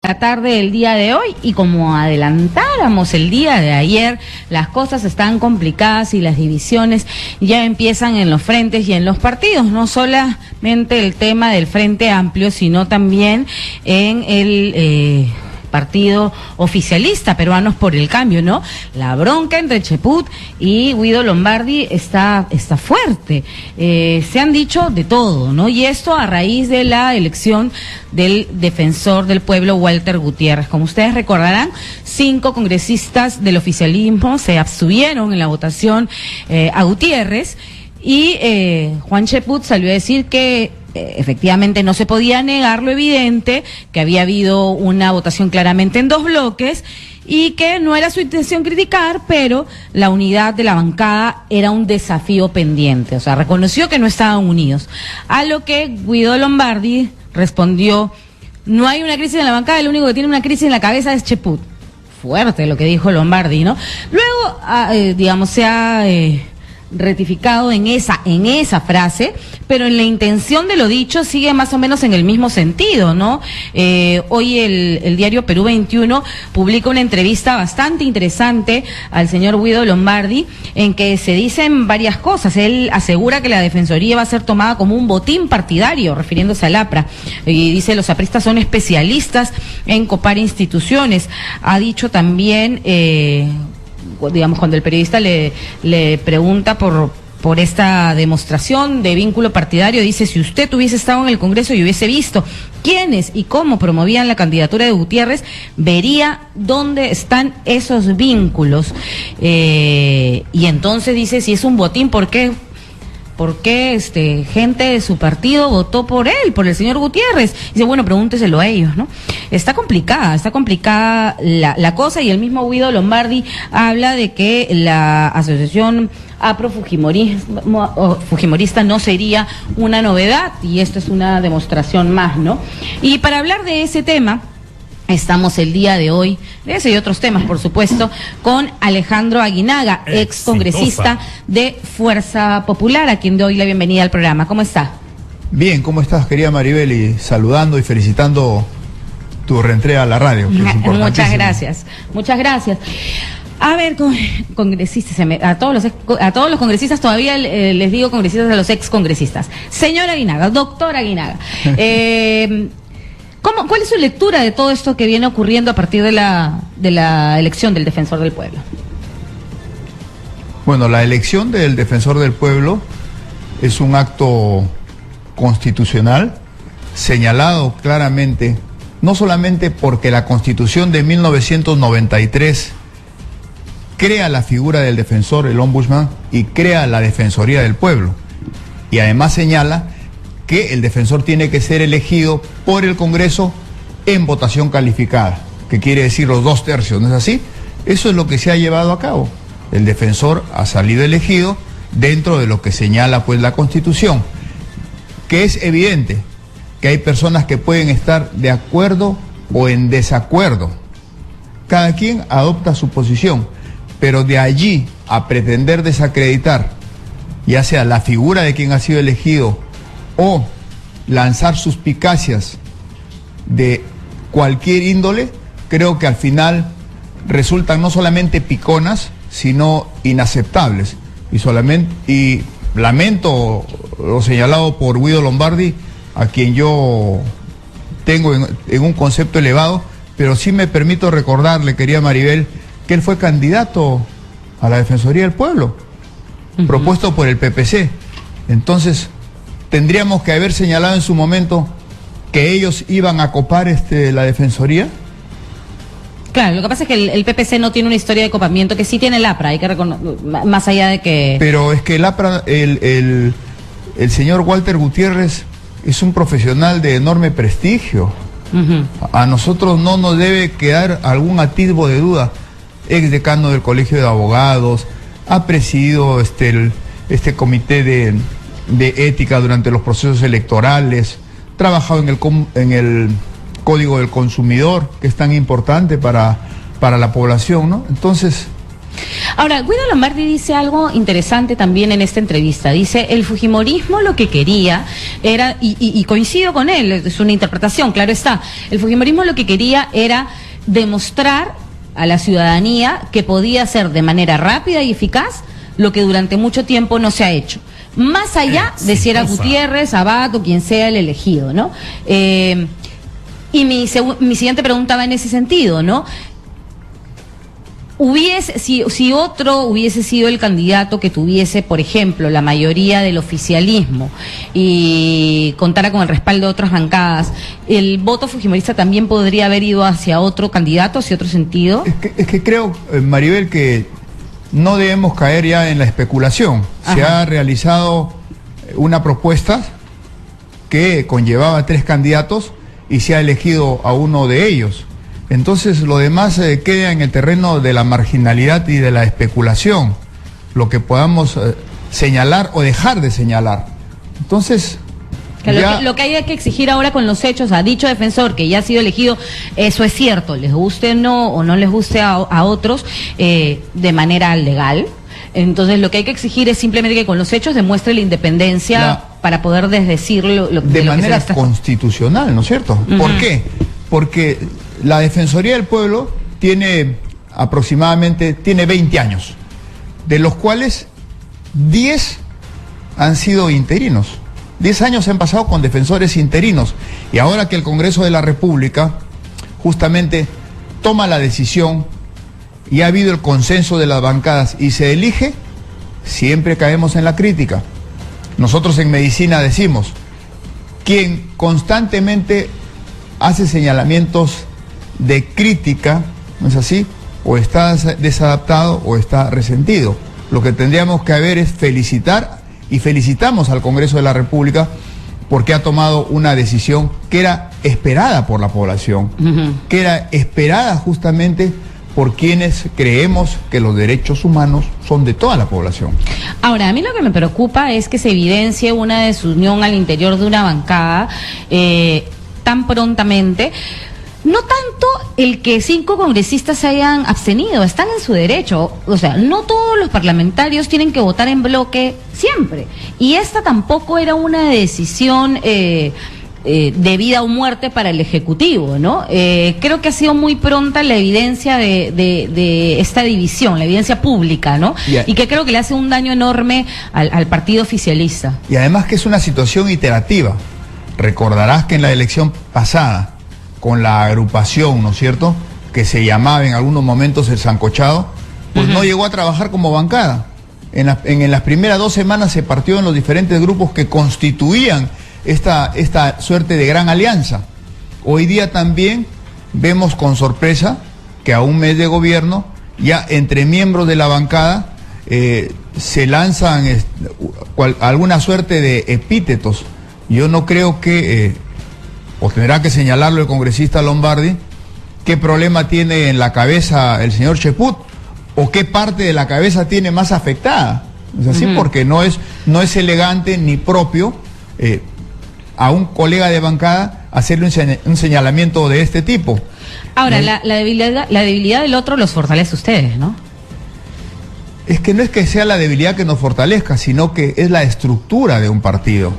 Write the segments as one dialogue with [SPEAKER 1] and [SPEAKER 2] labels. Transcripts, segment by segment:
[SPEAKER 1] La tarde del día de hoy, y como adelantáramos el día de ayer, las cosas están complicadas y las divisiones ya empiezan en los frentes y en los partidos, no solamente el tema del Frente Amplio, sino también en el partido oficialista, Peruanos por el Cambio, ¿no? La bronca entre Cheput y Guido Lombardi está fuerte. Se han dicho de todo, ¿no? Y esto a raíz de la elección del defensor del pueblo, Walter Gutiérrez. Como ustedes recordarán, 5 congresistas del oficialismo se abstuvieron en la votación a Gutiérrez y Juan Cheput salió a decir que efectivamente no se podía negar lo evidente, que había habido una votación claramente en 2 bloques y que no era su intención criticar, pero la unidad de la bancada era un desafío pendiente. O sea, reconoció que no estaban unidos. A lo que Guido Lombardi respondió: no hay una crisis en la bancada, el único que tiene una crisis en la cabeza es Cheput. Fuerte lo que dijo Lombardi, ¿no? Luego, digamos, se ha rectificado en esa frase, pero en la intención de lo dicho sigue más o menos en el mismo sentido, ¿no? Hoy el diario Perú 21 publica una entrevista bastante interesante al señor Guido Lombardi, en que se dicen varias cosas. Él asegura que la Defensoría va a ser tomada como un botín partidario, refiriéndose al APRA, y dice: los apristas son especialistas en copar instituciones. Ha dicho también, digamos, cuando el periodista le pregunta por esta demostración de vínculo partidario, dice: si usted hubiese estado en el Congreso y hubiese visto quiénes y cómo promovían la candidatura de Gutiérrez, vería dónde están esos vínculos. Y entonces dice: si es un botín, ¿por qué gente de su partido votó por él, por el señor Gutiérrez? Dice: bueno, pregúnteselo a ellos, ¿no? Está complicada la cosa, y el mismo Guido Lombardi habla de que la asociación fujimorista no sería una novedad, y esto es una demostración más, ¿no? Y para hablar de ese tema, estamos el día de hoy, de ese y otros temas, por supuesto, con Alejandro Aguinaga, ex congresista de Fuerza Popular, a quien doy la bienvenida al programa. ¿Cómo está?
[SPEAKER 2] Bien, ¿cómo estás, querida Maribel? Y saludando y felicitando tu reentrega a la radio, que es
[SPEAKER 1] muchas gracias, muchas gracias. A ver, congresistas, a todos los congresistas todavía les digo congresistas, a los ex congresistas. Señor Aguinaga, doctor Aguinaga, ¿cuál es su lectura de todo esto que viene ocurriendo a partir de la elección del Defensor del Pueblo?
[SPEAKER 2] Bueno, la elección del Defensor del Pueblo es un acto constitucional señalado claramente, no solamente porque la Constitución de 1993 crea la figura del defensor, el ombudsman, y crea la Defensoría del Pueblo, y además señala que el defensor tiene que ser elegido por el Congreso en votación calificada, que quiere decir los 2/3, ¿no es así? Eso es lo que se ha llevado a cabo. El defensor ha salido elegido dentro de lo que señala pues la Constitución, que es evidente que hay personas que pueden estar de acuerdo o en desacuerdo. Cada quien adopta su posición, pero de allí a pretender desacreditar, ya sea la figura de quien ha sido elegido o lanzar suspicacias de cualquier índole, creo que al final resultan no solamente piconas, sino inaceptables. Y lamento lo señalado por Guido Lombardi, a quien yo tengo en un concepto elevado, pero sí me permito recordarle, querida Maribel, que él fue candidato a la Defensoría del Pueblo, propuesto por el PPC. Entonces, tendríamos que haber señalado en su momento que ellos iban a copar la Defensoría.
[SPEAKER 1] Claro, lo que pasa es que el PPC no tiene una historia de copamiento que sí tiene el APRA, hay que reconocer, más allá de que...
[SPEAKER 2] Pero es que el APRA, el señor Walter Gutiérrez es un profesional de enorme prestigio. A nosotros no nos debe quedar algún atisbo de duda. Ex decano del Colegio de Abogados, ha presidido este comité de ética durante los procesos electorales, trabajado en el Código del Consumidor, que es tan importante para la población, ¿no? Entonces,
[SPEAKER 1] Ahora, Guido Lombardi dice algo interesante también en esta entrevista. Dice, el fujimorismo lo que quería era, y coincido con él, es una interpretación, claro está, el fujimorismo lo que quería era demostrar a la ciudadanía que podía hacer de manera rápida y eficaz lo que durante mucho tiempo no se ha hecho. Más allá de si era Gutiérrez, Abad o quien sea el elegido, ¿no? Y mi siguiente pregunta va en ese sentido, ¿no? Si otro hubiese sido el candidato que tuviese, por ejemplo, la mayoría del oficialismo y contara con el respaldo de otras bancadas, ¿el voto fujimorista también podría haber ido hacia otro candidato, hacia otro sentido?
[SPEAKER 2] Es que creo, Maribel, que no debemos caer ya en la especulación. Ajá. Se ha realizado una propuesta que conllevaba 3 candidatos y se ha elegido a uno de ellos. Entonces lo demás queda en el terreno de la marginalidad y de la especulación, lo que podamos señalar o dejar de señalar. Entonces...
[SPEAKER 1] Lo que hay que exigir ahora con los hechos, ha dicho defensor que ya ha sido elegido, eso es cierto, les guste o no les guste a otros, de manera legal. Entonces lo que hay que exigir es simplemente que con los hechos demuestre la independencia para poder desdecir
[SPEAKER 2] de manera constitucional, ¿no es cierto? ¿Por qué? Porque la Defensoría del Pueblo tiene aproximadamente 20 años, de los cuales 10 han sido interinos. 10 años se han pasado con defensores interinos, y ahora que el Congreso de la República justamente toma la decisión y ha habido el consenso de las bancadas y se elige, siempre caemos en la crítica. Nosotros en medicina decimos, quien constantemente hace señalamientos de crítica, ¿no es así? O está desadaptado o está resentido. Lo que tendríamos que haber es felicitar, y felicitamos al Congreso de la República porque ha tomado una decisión que era esperada por la población, que era esperada justamente por quienes creemos que los derechos humanos son de toda la población.
[SPEAKER 1] Ahora, a mí lo que me preocupa es que se evidencie una desunión al interior de una bancada tan prontamente. No tanto el que 5 congresistas se hayan abstenido, están en su derecho. O sea, no todos los parlamentarios tienen que votar en bloque siempre. Y esta tampoco era una decisión de vida o muerte para el Ejecutivo, ¿no? Creo que ha sido muy pronta la evidencia de esta división, la evidencia pública, ¿no? Y que creo que le hace un daño enorme al partido oficialista.
[SPEAKER 2] Y además que es una situación iterativa. Recordarás que en la elección pasada, con la agrupación, ¿no es cierto?, que se llamaba en algunos momentos el Sancochado, pues no llegó a trabajar como bancada. En las primeras 2 semanas se partió en los diferentes grupos que constituían esta suerte de gran alianza. Hoy día también vemos con sorpresa que a un mes de gobierno, ya entre miembros de la bancada, se lanzan alguna suerte de epítetos. Yo no creo que... o tendrá que señalarlo el congresista Lombardi, qué problema tiene en la cabeza el señor Cheput, o qué parte de la cabeza tiene más afectada. Es así, porque no es elegante ni propio a un colega de bancada hacerle un señalamiento de este tipo.
[SPEAKER 1] Ahora, ¿no? la debilidad del otro los fortalece a ustedes, ¿no?
[SPEAKER 2] Es que no es que sea la debilidad que nos fortalezca, sino que es la estructura de un partido.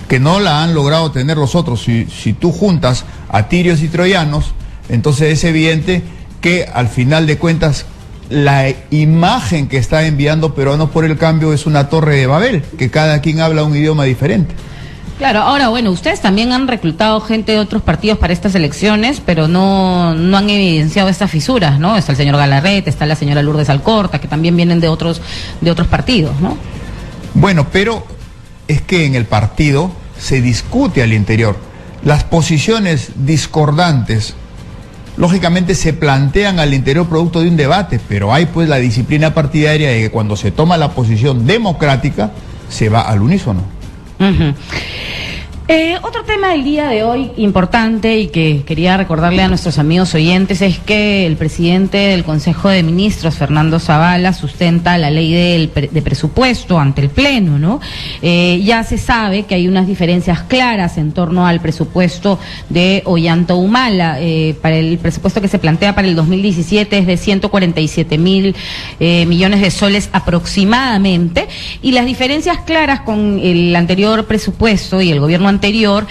[SPEAKER 2] Que no la han logrado tener los otros. Si tú juntas a tirios y troyanos, entonces es evidente que al final de cuentas la imagen que está enviando Peruanos por el Cambio es una torre de Babel, que cada quien habla un idioma diferente.
[SPEAKER 1] Claro, ahora bueno, ustedes también han reclutado gente de otros partidos para estas elecciones, pero no han evidenciado estas fisuras, ¿no? Está el señor Galarrete, está la señora Lourdes Alcorta, que también vienen de otros partidos, ¿no?
[SPEAKER 2] Bueno, pero es que en el partido se discute al interior. Las posiciones discordantes, lógicamente, se plantean al interior producto de un debate, pero hay pues la disciplina partidaria de que cuando se toma la posición democrática, se va al unísono.
[SPEAKER 1] Otro tema del día de hoy importante y que quería recordarle a nuestros amigos oyentes es que el presidente del Consejo de Ministros, Fernando Zavala, sustenta la ley de presupuesto ante el Pleno, ¿no? Ya se sabe que hay unas diferencias claras en torno al presupuesto de Ollanta Humala. Para el presupuesto que se plantea para el 2017 es de 147.000 millones de soles aproximadamente, y las diferencias claras con el anterior presupuesto y el gobierno anterior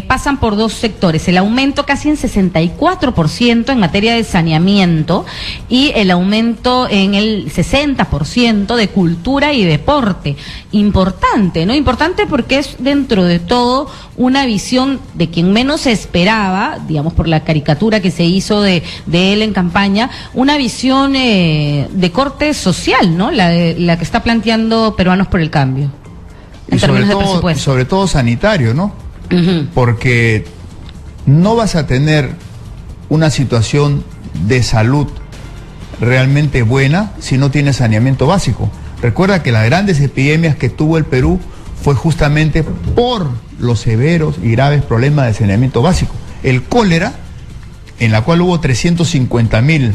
[SPEAKER 1] pasan por dos sectores: el aumento casi en 64% en materia de saneamiento y el aumento en el 60% de cultura y deporte. Importante, ¿no? Importante porque es, dentro de todo, una visión de quien menos se esperaba, digamos, por la caricatura que se hizo de él en campaña, una visión de corte social, ¿no? La que está planteando Peruanos por el Cambio.
[SPEAKER 2] Y sobre todo sanitario, ¿no? Porque no vas a tener una situación de salud realmente buena si no tienes saneamiento básico. Recuerda que las grandes epidemias que tuvo el Perú fue justamente por los severos y graves problemas de saneamiento básico. El cólera, en la cual hubo 350.000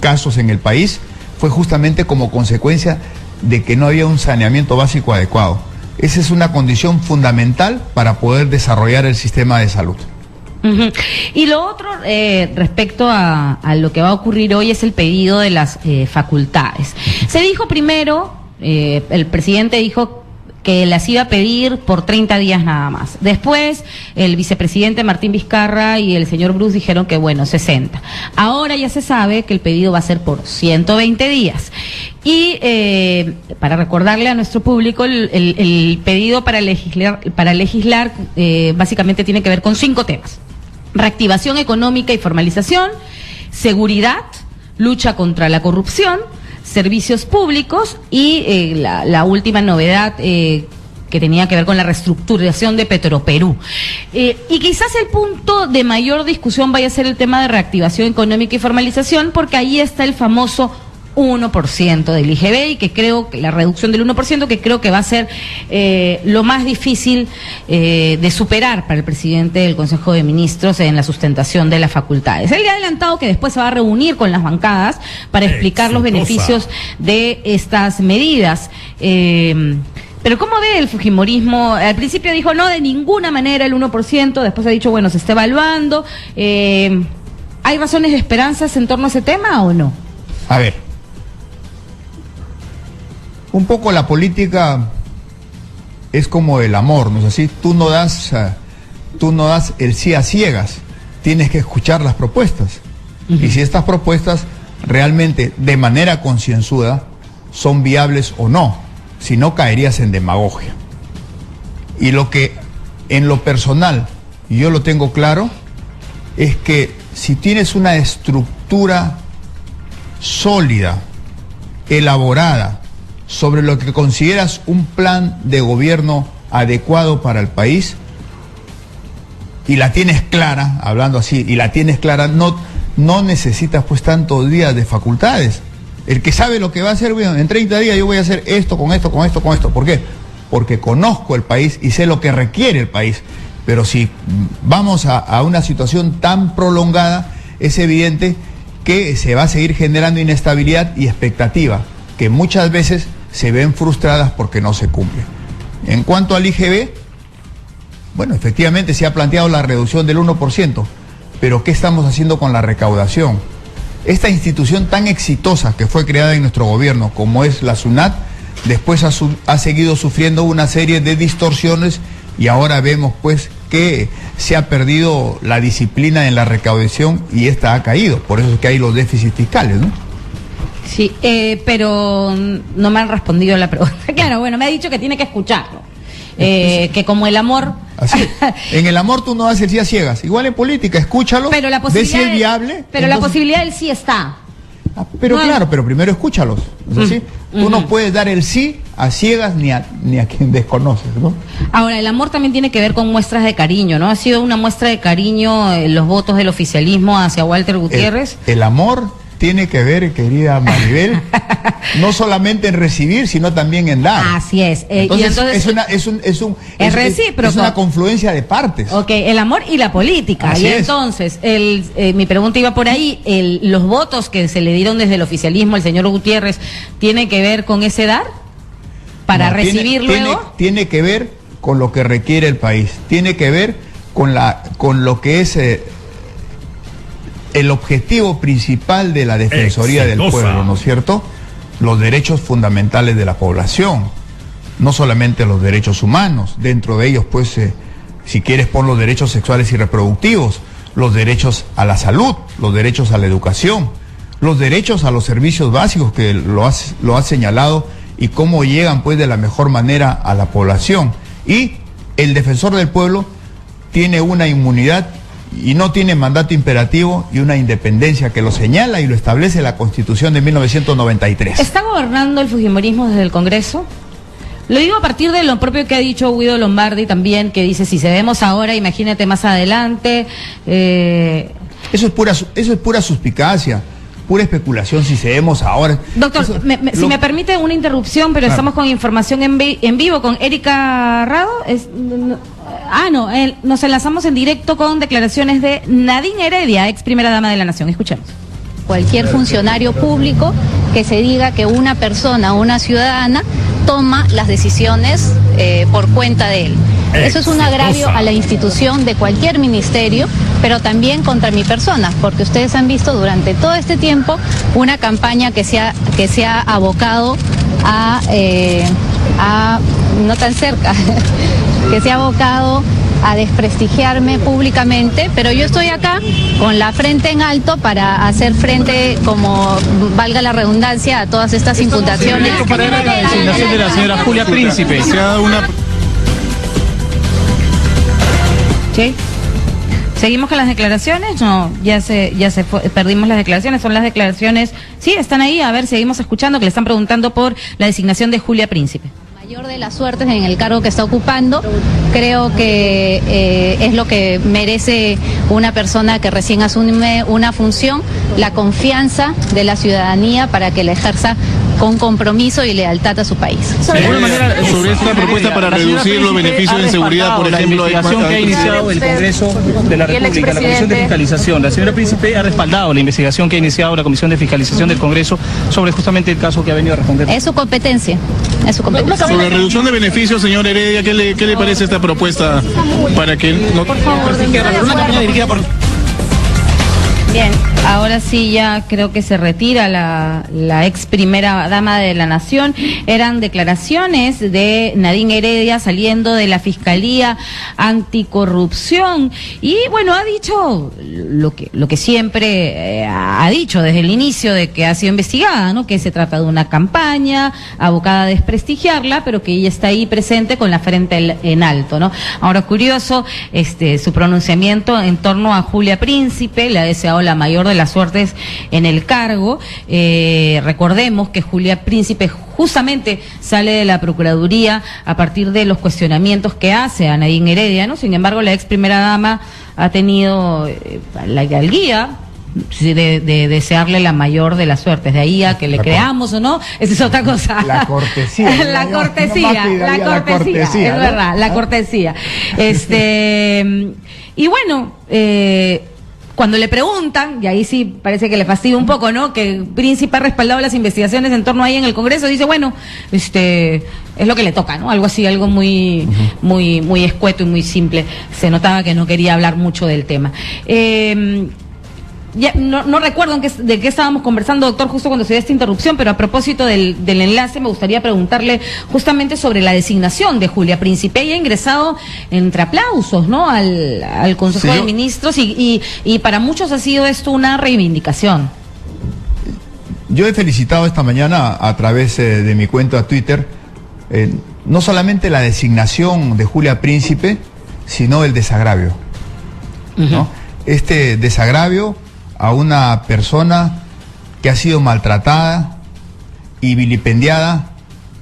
[SPEAKER 2] casos en el país, fue justamente como consecuencia de que no había un saneamiento básico adecuado. Esa es una condición fundamental para poder desarrollar el sistema de salud.
[SPEAKER 1] Y lo otro, respecto a lo que va a ocurrir hoy, es el pedido de las facultades. Se dijo primero, el presidente dijo que las iba a pedir por 30 días nada más. Después, el vicepresidente Martín Vizcarra y el señor Bruce dijeron que, bueno, 60. Ahora ya se sabe que el pedido va a ser por 120 días. Y para recordarle a nuestro público, el pedido para legislar básicamente tiene que ver con 5 temas: reactivación económica y formalización, seguridad, lucha contra la corrupción, servicios públicos y la última novedad que tenía que ver con la reestructuración de Petroperú. Y quizás el punto de mayor discusión vaya a ser el tema de reactivación económica y formalización, porque ahí está el famoso 1% del IGB, y que creo que la reducción del 1%, que creo que va a ser lo más difícil de superar para el presidente del Consejo de Ministros en la sustentación de las facultades. Él le ha adelantado que después se va a reunir con las bancadas para explicar los beneficios de estas medidas. Pero ¿cómo ve el fujimorismo? Al principio dijo no, de ninguna manera el 1%, después ha dicho, bueno, se está evaluando. ¿Hay razones de esperanzas en torno a ese tema o no?
[SPEAKER 2] A ver, un poco la política es como el amor, ¿no es así? Tú no das el sí a ciegas, tienes que escuchar las propuestas. Y si estas propuestas realmente, de manera concienzuda, son viables o no, si no caerías en demagogia. Y lo que en lo personal yo lo tengo claro es que si tienes una estructura sólida, elaborada, sobre lo que consideras un plan de gobierno adecuado para el país, y la tienes clara, hablando así, y la tienes clara, no necesitas pues tantos días de facultades. El que sabe lo que va a hacer, bueno, en 30 días yo voy a hacer esto, con esto, con esto, con esto. ¿Por qué? Porque conozco el país y sé lo que requiere el país. Pero si vamos a una situación tan prolongada, es evidente que se va a seguir generando inestabilidad y expectativa, que muchas veces se ven frustradas porque no se cumple. En cuanto al IGB, bueno, efectivamente se ha planteado la reducción del 1%, pero ¿qué estamos haciendo con la recaudación? Esta institución tan exitosa que fue creada en nuestro gobierno, como es la SUNAT, después ha seguido sufriendo una serie de distorsiones, y ahora vemos pues que se ha perdido la disciplina en la recaudación y esta ha caído. Por eso es que hay los déficits fiscales, ¿no?
[SPEAKER 1] Sí, pero no me han respondido la pregunta. Claro, bueno, me ha dicho que tiene que escucharlo. Que como el amor...
[SPEAKER 2] Así, en el amor tú no das el sí a ciegas. Igual en política, escúchalo,
[SPEAKER 1] pero la
[SPEAKER 2] ve si es viable.
[SPEAKER 1] Pero entonces... la posibilidad del sí está.
[SPEAKER 2] Pero no, claro, pero primero escúchalos. ¿Sí? Tú no puedes dar el sí a ciegas ni a quien desconoces, ¿no?
[SPEAKER 1] Ahora, el amor también tiene que ver con muestras de cariño, ¿no? Ha sido una muestra de cariño los votos del oficialismo hacia Walter Gutiérrez.
[SPEAKER 2] El amor tiene que ver, querida Maribel, no solamente en recibir, sino también en dar.
[SPEAKER 1] Así es.
[SPEAKER 2] Entonces,
[SPEAKER 1] es recíproco.
[SPEAKER 2] Es una confluencia de partes.
[SPEAKER 1] Ok, el amor y la política.
[SPEAKER 2] Así
[SPEAKER 1] y
[SPEAKER 2] es.
[SPEAKER 1] entonces, mi pregunta iba por ahí, los votos que se le dieron desde el oficialismo al señor Gutiérrez, ¿tiene que ver con ese dar? Para
[SPEAKER 2] No,
[SPEAKER 1] recibir luego.
[SPEAKER 2] Tiene que ver con lo que requiere el país. Tiene que ver con lo que es el objetivo principal de la Defensoría del Pueblo, ¿no es cierto? Los derechos fundamentales de la población, no solamente los derechos humanos, dentro de ellos, pues, si quieres, pon los derechos sexuales y reproductivos, los derechos a la salud, los derechos a la educación, los derechos a los servicios básicos, que lo has señalado, y cómo llegan, pues, de la mejor manera a la población. Y el defensor del pueblo tiene una inmunidad y no tiene mandato imperativo y una independencia que lo señala y lo establece la Constitución de 1993.
[SPEAKER 1] ¿Está gobernando el fujimorismo desde el Congreso? Lo digo a partir de lo propio que ha dicho Guido Lombardi también, que dice, si cedemos ahora, imagínate más adelante.
[SPEAKER 2] Eso es pura suspicacia, pura especulación, si cedemos ahora.
[SPEAKER 1] Doctor, si me permite una interrupción, pero
[SPEAKER 2] claro,
[SPEAKER 1] estamos con información en vivo con Erika Rado. Nos enlazamos en directo con declaraciones de Nadine Heredia, ex primera dama de la Nación. Escuchemos.
[SPEAKER 3] Cualquier funcionario público que se diga que una persona o una ciudadana toma las decisiones por cuenta de él. Eso es un agravio a la institución de cualquier ministerio, pero también contra mi persona, porque ustedes han visto durante todo este tiempo una campaña que se ha abocado a no tan cerca, que se ha abocado a desprestigiarme públicamente, pero yo estoy acá con la frente en alto para hacer frente, como valga la redundancia, a todas estas imputaciones.
[SPEAKER 4] Para la designación de la señora Julia Príncipe, se ha dado una...
[SPEAKER 1] Sí. ¿Seguimos con las declaraciones? No, ya se fue, perdimos las declaraciones, son las declaraciones, sí, están ahí, a ver, seguimos escuchando que le están preguntando por la designación de Julia Príncipe.
[SPEAKER 3] Mayor de las suertes en el cargo que está ocupando, creo que es lo que merece una persona que recién asume una función, la confianza de la ciudadanía para que la ejerza con compromiso y lealtad a su país.
[SPEAKER 4] De alguna manera, sobre esta propuesta para reducir los beneficios de seguridad, por ejemplo, la investigación que ha iniciado el Congreso de la República, la Comisión de Fiscalización. La señora Príncipe ha respaldado la investigación que ha iniciado la Comisión de Fiscalización del Congreso sobre justamente el caso que ha venido a responder.
[SPEAKER 3] Es su competencia, es su competencia.
[SPEAKER 4] Sobre la reducción de beneficios, señor Heredia, ¿qué le parece esta propuesta para que no... Por favor, una campaña dirigida por...
[SPEAKER 1] Bien, ahora sí ya creo que se retira la ex primera dama de la Nación. Eran declaraciones de Nadine Heredia saliendo de la Fiscalía Anticorrupción y bueno, ha dicho lo que siempre ha dicho desde el inicio de que ha sido investigada, ¿no? Que se trata de una campaña abocada a desprestigiarla, pero que ella está ahí presente con la frente en alto, ¿no? Ahora, curioso, su pronunciamiento en torno a Julia Príncipe, le ha deseado la mayor de las suertes en el cargo. Recordemos que Julia Príncipe justamente sale de la Procuraduría a partir de los cuestionamientos que hace a Nadine Heredia, ¿no? Sin embargo, la ex primera dama ha tenido la guía de desearle la mayor de las suertes. De ahí a que le creamos o no, esa es otra cosa.
[SPEAKER 2] La cortesía.
[SPEAKER 1] La cortesía, es
[SPEAKER 2] ¿no?
[SPEAKER 1] verdad, la cortesía. Y bueno, cuando le preguntan, y ahí sí parece que le fastidia un poco, ¿no? Que el Príncipe ha respaldado las investigaciones en torno ahí en el Congreso, dice, bueno, es lo que le toca, ¿no? Algo así, algo muy escueto y muy simple. Se notaba que no quería hablar mucho del tema. Ya, no recuerdo de qué estábamos conversando, doctor, justo cuando se dio esta interrupción, pero a propósito del enlace me gustaría preguntarle justamente sobre la designación de Julia Príncipe. Ella ha ingresado entre aplausos, ¿no? al Consejo de Ministros y para muchos ha sido esto una reivindicación.
[SPEAKER 2] Yo he felicitado esta mañana a través de mi cuenta Twitter no solamente la designación de Julia Príncipe, sino el desagravio, ¿no? Este desagravio a una persona que ha sido maltratada y vilipendiada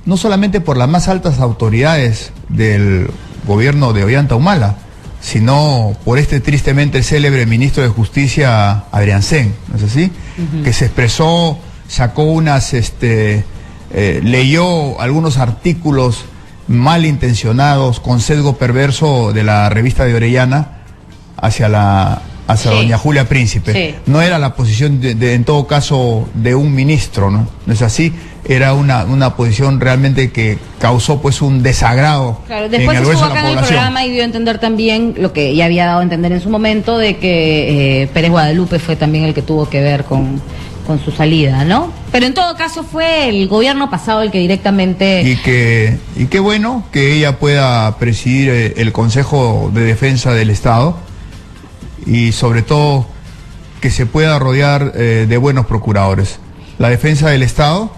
[SPEAKER 2] no solamente por las más altas autoridades del gobierno de Ollanta Humala, sino por tristemente célebre ministro de Justicia, Adrián Sen, ¿no es así? Que se expresó, sacó unas leyó algunos artículos malintencionados, con sesgo perverso de la revista de Orellana hacia doña Julia Príncipe.
[SPEAKER 1] Sí.
[SPEAKER 2] No era la posición en todo caso de un ministro, ¿no? No es así, era una posición realmente que causó pues un desagrado.
[SPEAKER 1] Claro, después
[SPEAKER 2] en el
[SPEAKER 1] estuvo
[SPEAKER 2] grueso de
[SPEAKER 1] acá
[SPEAKER 2] la
[SPEAKER 1] en el
[SPEAKER 2] población.
[SPEAKER 1] programa y dio a entender también lo que ya había dado a entender en su momento, de que Pérez Guadalupe fue también el que tuvo que ver con su salida, ¿no? Pero en todo caso fue el gobierno pasado el que directamente...
[SPEAKER 2] Y qué bueno que ella pueda presidir el Consejo de Defensa del Estado, y sobre todo que se pueda rodear de buenos procuradores. La defensa del Estado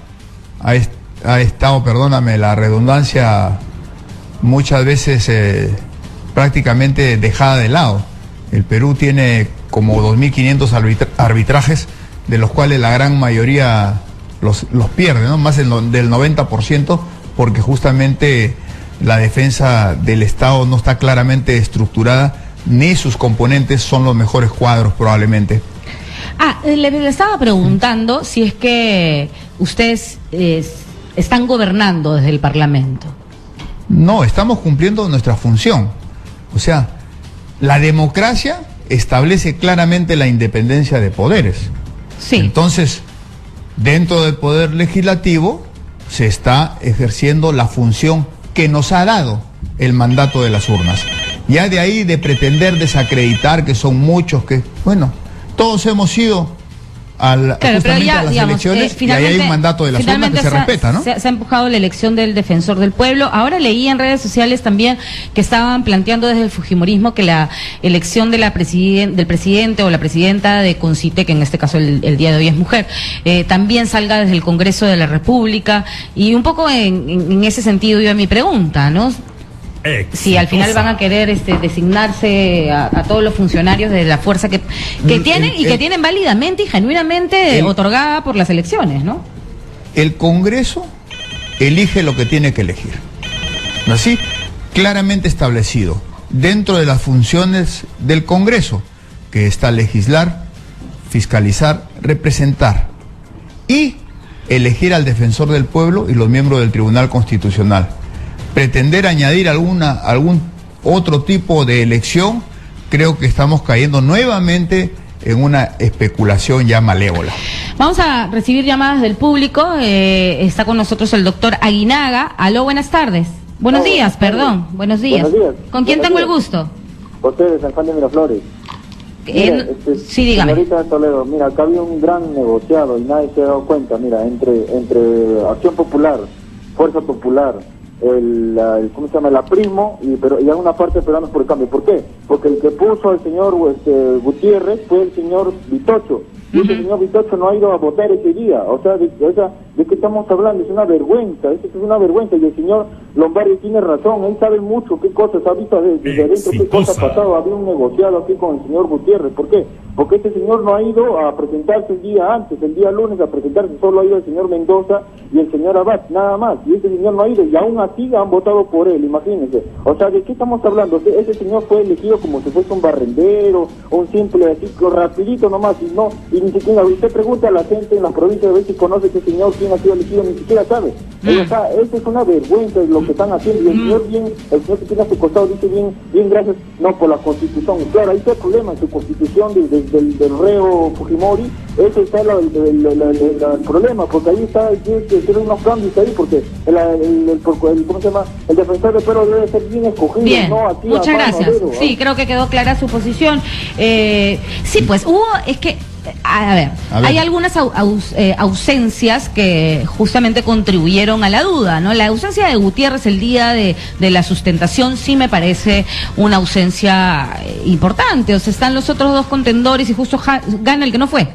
[SPEAKER 2] ha estado, perdóname la redundancia, muchas veces prácticamente dejada de lado. El Perú tiene como 2.500 arbitrajes, de los cuales la gran mayoría los pierde, ¿no? Más del 90%, porque justamente la defensa del Estado no está claramente estructurada, ni sus componentes son los mejores cuadros probablemente.
[SPEAKER 1] Le estaba preguntando si es que ustedes están gobernando desde el Parlamento.
[SPEAKER 2] No, estamos cumpliendo nuestra función. O sea, la democracia establece claramente la independencia de poderes.
[SPEAKER 1] Sí.
[SPEAKER 2] Entonces, dentro del poder legislativo se está ejerciendo la función que nos ha dado el mandato de las urnas. Ya de ahí de pretender desacreditar que son muchos, que, bueno, todos hemos ido justamente a las elecciones, y ahí hay un mandato de las urnas que se respeta, ¿no?
[SPEAKER 1] Se ha empujado la elección del defensor del pueblo. Ahora leí en redes sociales también que estaban planteando desde el fujimorismo que la elección de del presidente o la presidenta de CONCITEC, que en este caso el día de hoy es mujer, también salga desde el Congreso de la República, y un poco en ese sentido iba mi pregunta, ¿no? Si al final van a querer designarse a todos los funcionarios de la fuerza que tienen y que tienen válidamente y genuinamente otorgada por las elecciones, ¿no?
[SPEAKER 2] El Congreso elige lo que tiene que elegir, ¿no? Así, claramente establecido dentro de las funciones del Congreso, que está legislar, fiscalizar, representar y elegir al defensor del pueblo y los miembros del Tribunal Constitucional. Pretender añadir algún otro tipo de elección, creo que estamos cayendo nuevamente en una especulación ya malévola.
[SPEAKER 1] Vamos a recibir llamadas del público. Está con nosotros el doctor Aguinaga. Aló, buenas tardes. Buenos días, perdón. Buenos días. ¿Con quién tengo el gusto?
[SPEAKER 5] José de San Juan de Miraflores. Mira,
[SPEAKER 1] sí, dígame.
[SPEAKER 5] Señorita Toledo, mira, acá había un gran negociado y nadie se ha dado cuenta, mira, entre Acción Popular, Fuerza Popular, ¿cómo se llama? La Primo, y hay una parte de Peruanos por el Cambio. ¿Por qué? Porque el que puso al señor Gutiérrez fue el señor Vitocho. Y ese señor Vitocho no ha ido a votar ese día. O sea, ¿de qué estamos hablando? Es una vergüenza, es una vergüenza. Y el señor Lombardi tiene razón, él sabe mucho qué cosas ha visto desde adentro, qué cosas ha pasado. Había un negociado aquí con el señor Gutiérrez. ¿Por qué? Porque este señor no ha ido a presentarse el día antes, el día lunes a presentarse, solo ha ido el señor Mendoza y el señor Abad, nada más. Y ese señor no ha ido, y aún así han votado por él, imagínense. O sea, ¿de qué estamos hablando? Ese señor fue elegido como si fuese un barrendero, o un simple así, rapidito nomás, y ni siquiera, usted pregunta a la gente en la provincia de ver si conoce ese señor, quién ha sido elegido, ni siquiera sabe. O sea, eso es una vergüenza lo que están haciendo, y el señor que tiene a su costado dice bien, gracias, no, por la Constitución. Y claro, ahí está el problema, en su Constitución del reo Fujimori, eso está el problema, porque ahí está, tiene unos cambios ahí, porque ¿cómo se llama? El defensor del pueblo debe ser bien escogido.
[SPEAKER 1] Bien,
[SPEAKER 5] ¿no? Aquí
[SPEAKER 1] muchas gracias. Sí, creo que quedó clara su posición. Sí, pues a ver, hay algunas ausencias que justamente contribuyeron a la duda, ¿no? La ausencia de Gutiérrez el día de la sustentación sí me parece una ausencia importante. O sea, están los otros dos contendores y justo gana el que no fue.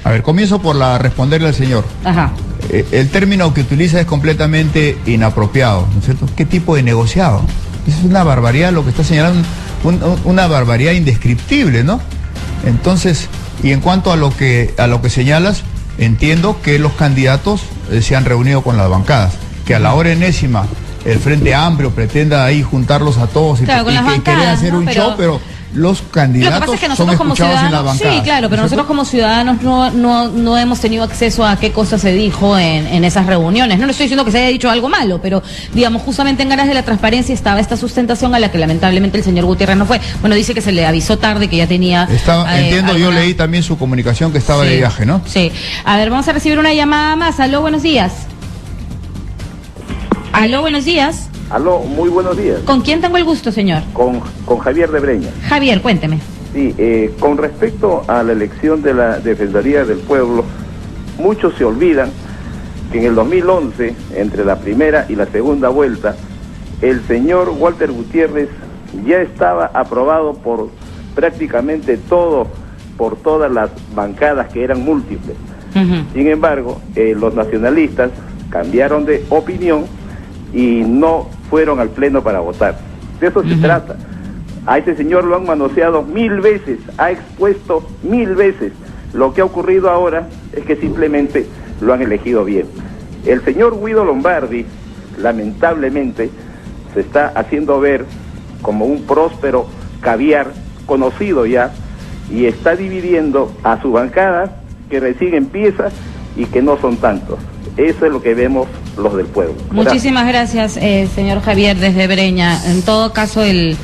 [SPEAKER 2] A ver, comienzo por responderle al señor.
[SPEAKER 1] Ajá.
[SPEAKER 2] El término que utiliza es completamente inapropiado, ¿no es cierto? ¿Qué tipo de negociado? Es una barbaridad lo que está señalando, una barbaridad indescriptible, ¿no? Entonces, y en cuanto a lo que señalas, entiendo que los candidatos se han reunido con las bancadas, que a la hora enésima el Frente Amplio pretenda ahí juntarlos a todos y querer hacer un show, pero los candidatos
[SPEAKER 1] lo que pasa es que
[SPEAKER 2] son
[SPEAKER 1] nosotros como
[SPEAKER 2] escuchados en la
[SPEAKER 1] ciudadanos,
[SPEAKER 2] bancada.
[SPEAKER 1] sí, claro, pero nosotros como ciudadanos no hemos tenido acceso a qué cosa se dijo en esas reuniones. No le estoy diciendo que se haya dicho algo malo, pero digamos, justamente en aras de la transparencia estaba esta sustentación a la que lamentablemente el señor Gutiérrez no fue. Bueno, dice que se le avisó tarde, que ya tenía...
[SPEAKER 2] entiendo, yo leí también su comunicación que estaba de viaje, ¿no?
[SPEAKER 1] Sí. A ver, vamos a recibir una llamada más. Aló, buenos días. Aló, buenos días.
[SPEAKER 6] Aló, muy buenos días.
[SPEAKER 1] ¿Con quién tengo el gusto, señor?
[SPEAKER 6] Con Javier de Breña.
[SPEAKER 1] Javier, cuénteme.
[SPEAKER 6] Sí, con respecto a la elección de la Defensoría del Pueblo, muchos se olvidan que en el 2011, entre la primera y la segunda vuelta, el señor Walter Gutiérrez ya estaba aprobado por prácticamente por todas las bancadas que eran múltiples. Sin embargo, los nacionalistas cambiaron de opinión y no fueron al pleno para votar. De eso se trata. A ese señor lo han manoseado 1000 veces, ha expuesto 1000 veces. Lo que ha ocurrido ahora es que simplemente lo han elegido bien. El señor Guido Lombardi, lamentablemente, se está haciendo ver como un próspero caviar conocido ya, y está dividiendo a su bancada, que recién empieza y que no son tantos. Eso es lo que vemos los del pueblo.
[SPEAKER 1] Muchísimas gracias, señor Javier, desde Breña. En todo caso, el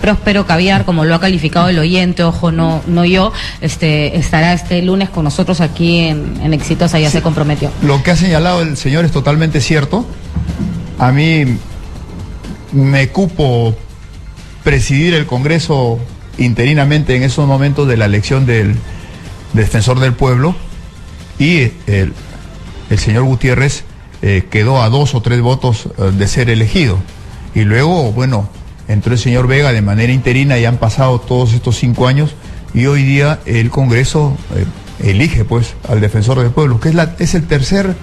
[SPEAKER 1] próspero caviar, como lo ha calificado el oyente, ojo, no yo, estará este lunes con nosotros aquí en Exitosa, ya se comprometió.
[SPEAKER 2] Lo que ha señalado el señor es totalmente cierto. A mí me cupo presidir el Congreso interinamente en esos momentos de la elección del defensor del pueblo, y el señor Gutiérrez quedó a 2 o 3 votos de ser elegido. Y luego, bueno, entró el señor Vega de manera interina y han pasado todos estos 5 años, y hoy día el Congreso elige pues al defensor del pueblo, que es el tercer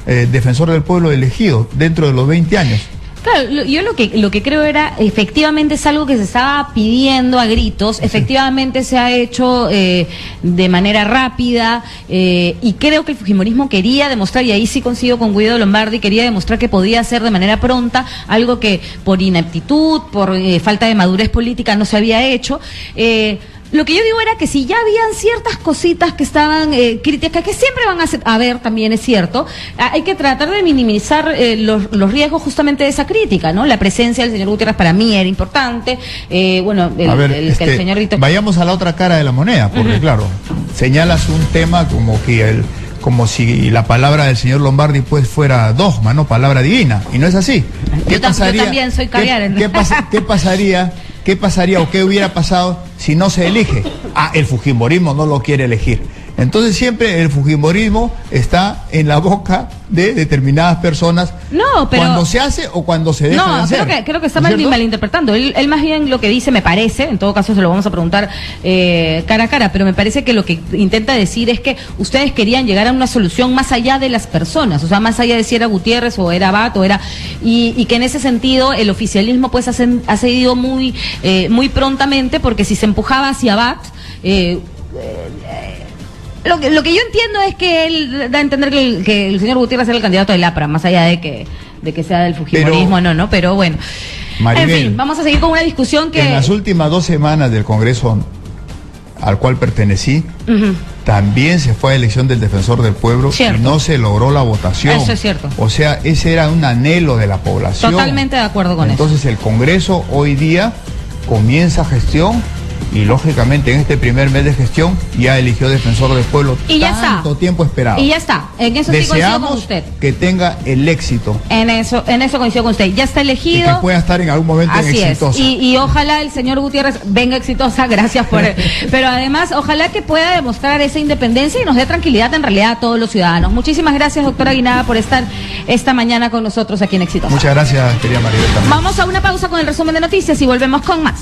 [SPEAKER 2] defensor del pueblo elegido dentro de los 20 años.
[SPEAKER 1] Claro, yo lo que creo era, efectivamente es algo que se estaba pidiendo a gritos, efectivamente se ha hecho de manera rápida, y creo que el fujimorismo quería demostrar, y ahí sí coincido con Guido Lombardi, quería demostrar que podía hacer de manera pronta algo que por ineptitud, por falta de madurez política no se había hecho. Lo que yo digo era que si ya habían ciertas cositas que estaban críticas, que siempre van a haber, también es cierto, hay que tratar de minimizar los riesgos justamente de esa crítica, ¿no? La presencia del señor Gutiérrez para mí era importante, bueno, el señor Rito...
[SPEAKER 2] Vayamos a la otra cara de la moneda, porque claro, señalas un tema como si la palabra del señor Lombardi pues fuera dogma, no palabra divina, y no es así.
[SPEAKER 1] Yo también soy caviar.
[SPEAKER 2] ¿Qué pasaría o qué hubiera pasado si no se elige? El fujimorismo no lo quiere elegir. Entonces siempre el fujimorismo está en la boca de determinadas personas, cuando se hace o cuando se deja de hacer.
[SPEAKER 1] No, creo que está malinterpretando. Él más bien lo que dice, me parece, en todo caso se lo vamos a preguntar cara a cara, pero me parece que lo que intenta decir es que ustedes querían llegar a una solución más allá de las personas, o sea, más allá de si era Gutiérrez o era Abad y que en ese sentido el oficialismo pues ha cedido muy prontamente, porque si se empujaba hacia Abad, lo que yo entiendo es que él da a entender que el señor Gutiérrez era el candidato del APRA, más allá de que sea del fujimorismo, pero bueno.
[SPEAKER 2] Maribel,
[SPEAKER 1] en fin, vamos a seguir con una discusión que...
[SPEAKER 2] En las últimas 2 semanas del Congreso al cual pertenecí, también se fue a elección del defensor del pueblo, y no se logró la votación.
[SPEAKER 1] Eso es cierto.
[SPEAKER 2] O sea, ese era un anhelo de la población.
[SPEAKER 1] Totalmente de acuerdo con eso.
[SPEAKER 2] Entonces el Congreso hoy día comienza gestión, y lógicamente en este primer mes de gestión ya eligió defensor del pueblo,
[SPEAKER 1] y ya
[SPEAKER 2] tanto tiempo esperado.
[SPEAKER 1] Y ya está, en eso sí coincido con usted.
[SPEAKER 2] Que tenga el éxito.
[SPEAKER 1] En eso coincido con usted, ya está elegido.
[SPEAKER 2] Y que pueda estar en algún momento
[SPEAKER 1] así
[SPEAKER 2] en Exitosa.
[SPEAKER 1] Y ojalá el señor Gutiérrez venga Exitosa, gracias por pero además ojalá que pueda demostrar esa independencia y nos dé tranquilidad en realidad a todos los ciudadanos. Muchísimas gracias, doctora Aguinaga, por estar esta mañana con nosotros aquí en Exitosa.
[SPEAKER 2] Muchas gracias, querida Maribel.
[SPEAKER 1] Vamos a una pausa con el resumen de noticias y volvemos con más.